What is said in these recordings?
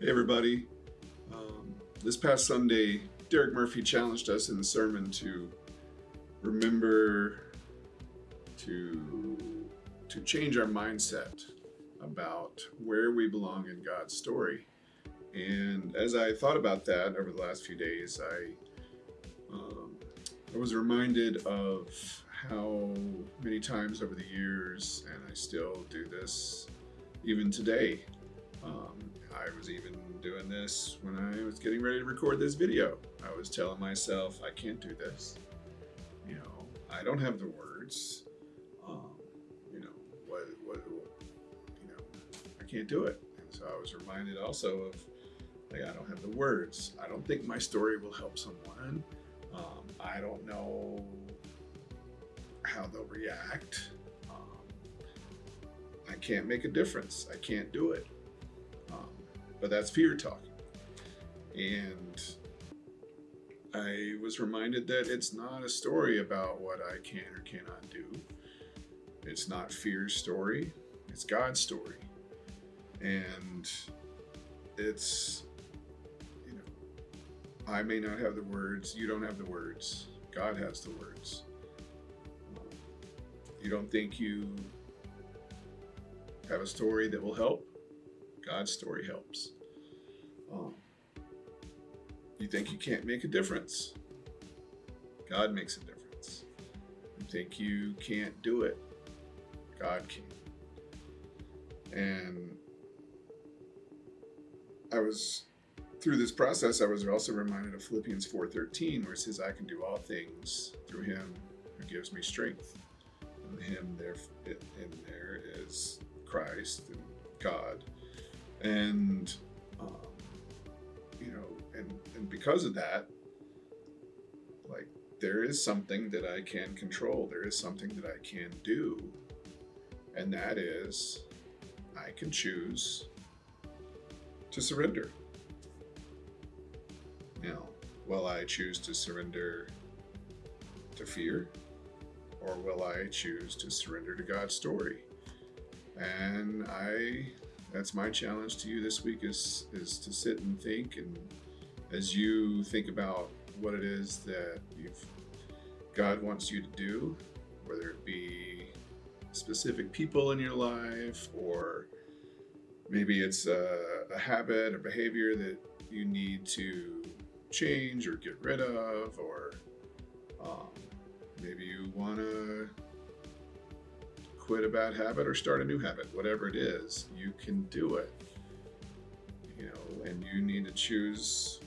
Hey everybody. This past Sunday, Derek Murphy challenged us in the sermon to remember to change our mindset about where we belong in God's story. And as I thought about that over the last few days, I was reminded of how many times over the years, and I still do this even today. I was even doing this when I was getting ready to record this video. I was telling myself, I can't do this. I don't have the words. I can't do it. And so I was reminded also of, I don't have the words. I don't think my story will help someone. I don't know how they'll react. I can't make a difference. I can't do it. But that's fear talking. And I was reminded that it's not a story about what I can or cannot do. It's not fear's story. It's God's story. And it's, I may not have the words. You don't have the words. God has the words. You don't think you have a story that will help? God's story helps. You think you can't make a difference? God makes a difference. You think you can't do it? God can. And through this process, I was also reminded of Philippians 4:13, where it says, I can do all things through him who gives me strength. And him there is Christ and God. And and because of that, there is something that I can control. There is something that I can do. And that is, I can choose to surrender. Now, will I choose to surrender to fear? Or will I choose to surrender to God's story? And that's my challenge to you this week is to sit and think, and as you think about what it is that God wants you to do, whether it be specific people in your life, or maybe it's a habit or behavior that you need to change or get rid of, or maybe you want to quit a bad habit or start a new habit. Whatever it is, you can do it. And you need to choose.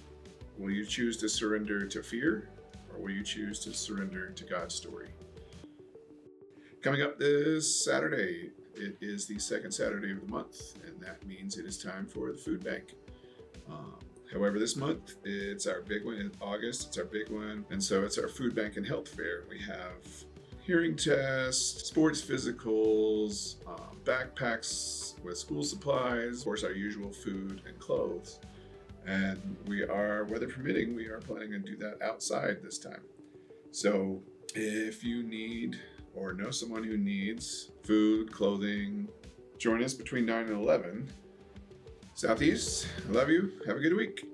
Will you choose to surrender to fear, or will you choose to surrender to God's story? Coming up this Saturday, it is the second Saturday of the month, and that means it is time for the food bank. However, this month, it's our big one. In August, it's our big one. And so it's our food bank and health fair. We have hearing tests, sports physicals, backpacks with school supplies, of course, our usual food and clothes. And weather permitting, we are planning to do that outside this time. So if you need or know someone who needs food, clothing, join us between 9 and 11. Southeast, I love you. Have a good week.